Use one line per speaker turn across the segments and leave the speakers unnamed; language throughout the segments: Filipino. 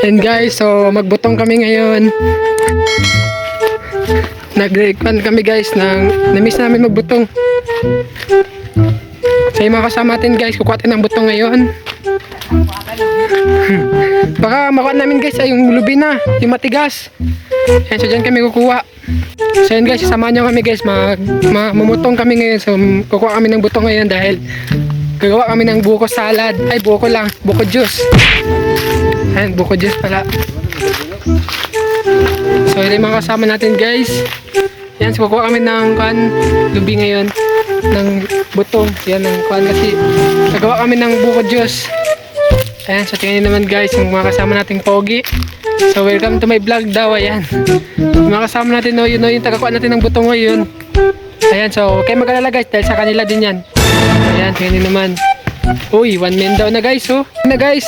And guys, so magbutong kami ngayon. Nag-requan kami guys na-miss namin magbutong. So yung mga kasama natin guys, kukuha tayo ng butong ngayon. Baka makuha namin guys ay yung lubi na, yung matigas. Yan, so dyan kami kukuha. So yun guys, sasamahan nyo kami guys, mamutong kami ngayon. So kukuha kami ng butong ngayon dahil gagawa kami ng buko salad. Ay, buko lang, buko juice. Ayan, buko juice pala. So yun yung mga kasama natin guys. Yan, so kukuha kami ng lubi ngayon ng butong. Yan ang kasi gagawa kami ng buko juice. Ayan, so tingnan nyo naman guys yung mga kasama nating pogi. So welcome to my vlog daw. Ayan, yung mga kasama natin, no, yun, no, yung tagakuha natin ng butong ngayon. Ayan, so kayo mag-alala guys dahil sa kanila din yan. Ayan, tingnan nyo naman. Uy, 1 man daw na guys, oh. Na guys,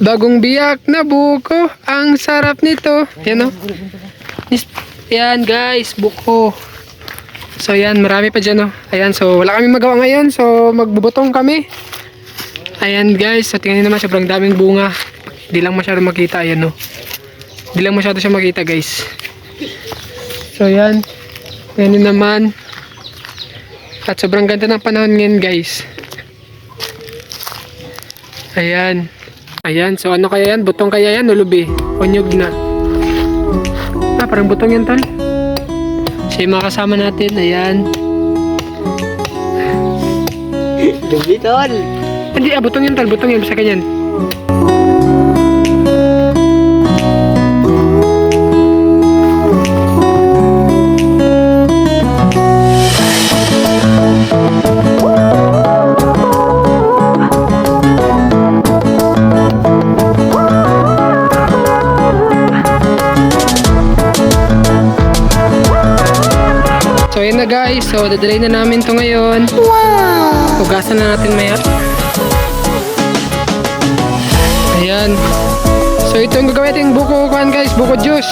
bagong biyak na buko. Ang sarap nito. Ayan, oh. Ayan guys, buko. So ayan, marami pa dyan, oh. Ayan, so wala kami magawa ngayon. So magbubutong kami. Ayan guys, so tingnan nyo naman, sobrang daming bunga. Hindi lang masyado makita, ayan, oh. Hindi lang masyado siya makita guys. So ayan, tingnan nyo naman. At sobrang ganda ng panahon ngayon guys. Ayan. Ayan, so ano kaya yan? Butong kaya yan o lubi? O nyug na? Ah, parang butong yan tol. So yung mga kasama natin, ayan.
Lubi tol.
Hindi, butong yan tol, butong yan, basta kanyan. So yun na guys, so dadalhin na namin to ngayon. Wow! Hugasan na natin maya. Ayan. So ito yung gagawin natin buko kuhan guys, buko juice.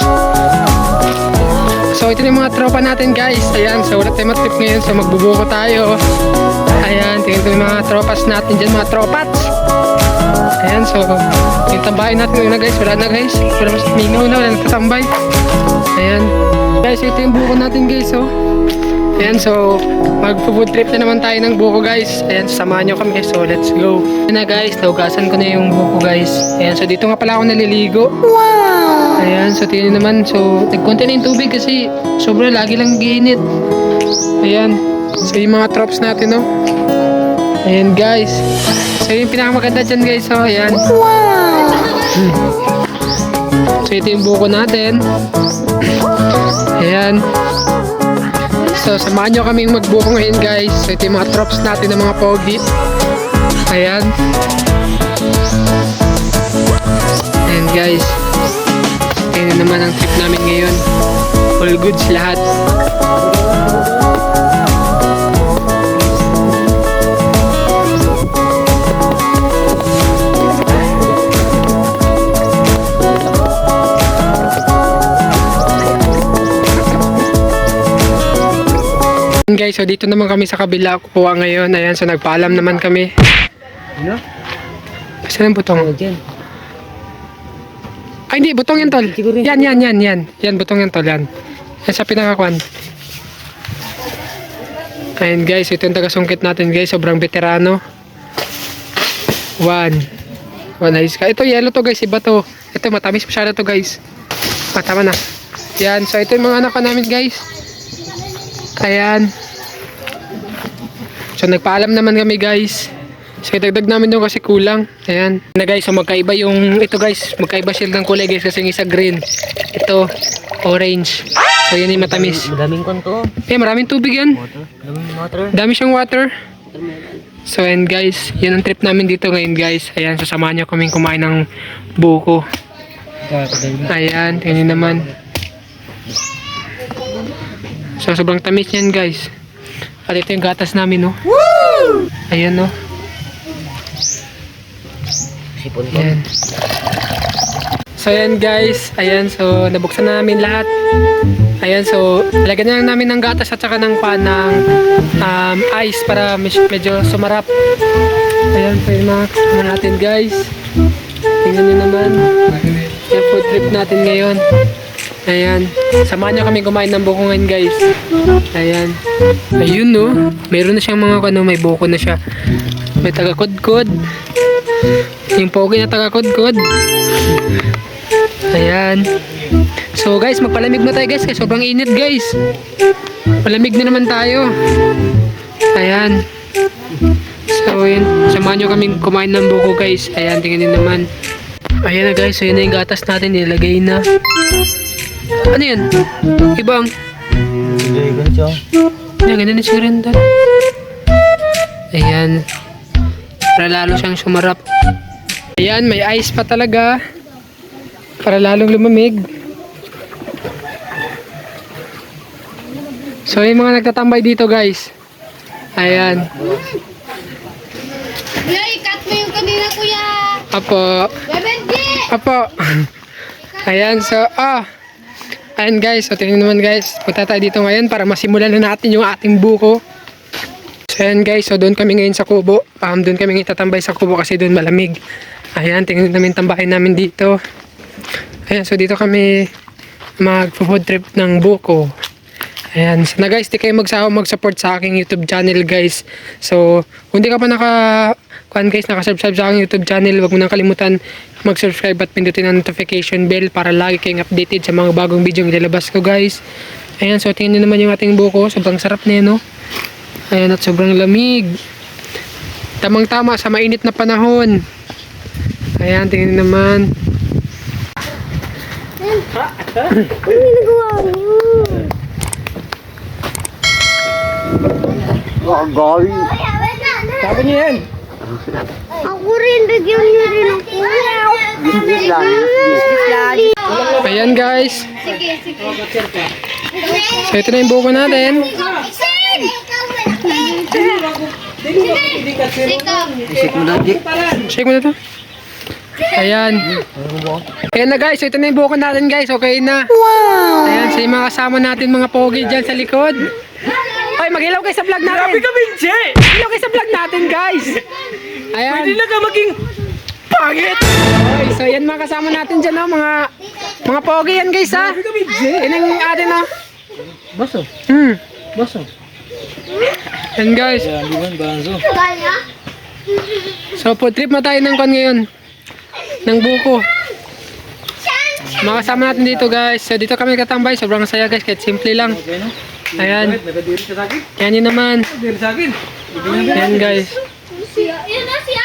So ito yung mga tropa natin guys. Ayan, so wala tayong matrip ngayon, so magbubuko tayo. Ayan, tingnan ito yung mga tropas natin dyan, mga tropats. Ayan, so yung tambahay natin yun na guys, wala na guys. Wala mas mingaw na, wala nagtatambay. Ayan. Guys, ito yung buko natin guys, oh. Ayan, so mag-food trip na naman tayo ng buko guys. Ayan, samahan nyo kami, so let's go. Ayan na guys, naugasan ko na yung buko guys. Ayan, so dito nga pala ako naliligo. Wow! Ayan, so tingnan nyo naman, so nagkonti na yung tubig kasi sobra lagi lang giinit. Ayan, so yung mga trops natin, no. Ayan guys, so yung pinakamaganda dyan guys, so ayan. Wow! So ito yung buko natin. Ayan. So samahan nyo kaming magbuko ngayon guys. So ito yung mga trops natin ng mga pogi. Ayan. Ayan guys. Ayan naman ang trip namin ngayon. All goods lahat. Guys, so dito naman kami sa kabila kukuha ngayon. Ayan, so nagpaalam naman kami.
Ano?
Saan ang butong?
Oh, dyan.
Ay hindi, butong yan tol.
Siguro
Yan, yan, butong yan tol, yan. Yan sa pinakakuan. Ayan guys, ito yung tagasungkit natin guys. Sobrang veterano. One nice ka. Ito yellow to guys, iba to. Ito matamis masyado to guys. Tama na. Yan, so ito yung mga anak ko namin guys. Ayan. So nagpaalam naman kami guys. So dagdag namin doon kasi kulang. Ayan. Na guys, so magkaiba yung ito guys. Magkaiba sila ng kulay guys kasi yung isa green. Ito orange. So yan yung matamis.
Madaming konto.
Eh maraming tubig yan.
Daming water.
Dami siyang water. So and guys, yan ang trip namin dito ngayon guys. Ayan, so samahan nyo kaming kumain ng buko. Ayan, tingnan naman. So sobrang tamis yan guys. At ito yung gatas namin, no. Woo! Ayan, no. Ayan. So ayan guys. Ayan, so nabuksan na namin lahat. Ayan, so lagyan na lang namin ng gatas at saka ng ice para medyo sumarap. Ayan, so yun mga kasama natin guys. Tingnan nyo naman. Yung food trip natin ngayon. Ayan. Samahan nyo kami kumain ng buko ngayon guys. Ayan. Ayun no. Meron na siyang mga ano, may buko na siya. May taga-kudkod. Yung pogi na taga-kudkod. Ayan. So guys, magpalamig na tayo guys kasi sobrang init guys. Palamig na naman tayo. Ayan. So yun, samahan nyo kaming kumain ng buko guys. Ayan, tingnan nyo naman. Ayan na guys, so yun na yung gatas natin, nilagay na. Ano yan? Ibang?
Hindi, ganito.
Ayan, ganun na siya rin doon. Ayan. Para lalo siyang sumarap. Ayan, may ice pa talaga. Para lalong lumamig. So yung mga nagtatambay dito guys. Ayan.
Kuya, ikat mo yung kanina, kuya.
Apo.
Bebenji!
Apo. Ayan, so, ayan guys, so tingnan naman guys, punta tayo dito ngayon para masimulan na natin yung ating buko. So ayan guys, so doon kami ngayon sa kubo. Doon kami ngayon tatambay sa kubo kasi doon malamig. Ayan, tingnan namin tambahin namin dito. Ayan, so dito kami mag-food trip ng buko. Ayan, so na guys, di kayo mag-support sa aking YouTube channel guys. So, kung di ka pa nakasubscribe sa aking YouTube channel, huwag mo nang kalimutan mag-subscribe at pindutin ang notification bell para lagi kayong updated sa mga bagong video yung ilalabas ko guys. Ayan, so tingnan nyo naman yung ating buko, sobrang sarap na yun, no? Ayan, at sobrang lamig. Tamang-tama sa mainit na panahon. Ayan, tingnan nyo naman.
Ano ginagawa niyo?
Gawi.
Sabi niyo yan.
Ako rin, bigyan niyo rin ako.
Bisbis lang.
Ayan guys.
Sige, sige.
So ito na yung buko natin.
Isin! Ikaw.
Isip mo na, Jake.
Shake mo na to. Ayan. Ayan na guys, so ito na yung buko natin guys. Okay na. Wow! Ayan, so yung mga kasama natin mga pogi dyan sa likod. Ay, mag-ilaw kayo sa vlog natin.
Grabe ka, Vince!
Mag-ilaw kayo sa vlog natin guys. Ayan.
Pwede na ka maging pangit!
Okay, so yan mga kasama natin dyan, no? Mga pogi yan guys, ha?
Grabe ka, Vince!
Yan ang atin, no?
Baso, baso.
Yan guys.
Yan, di ba, baso.
Kaya?
So, food trip na tayo ng kon ngayon. Ng buko. Mga kasama natin dito guys. So, dito kami katambay. Sobrang saya guys. Kahit simple lang.
Okay, no?
Ayan.
Nagadiri ka sa akin?
Yan yun naman.
Nagadiri sa akin.
Yan guys.
Yun na siya.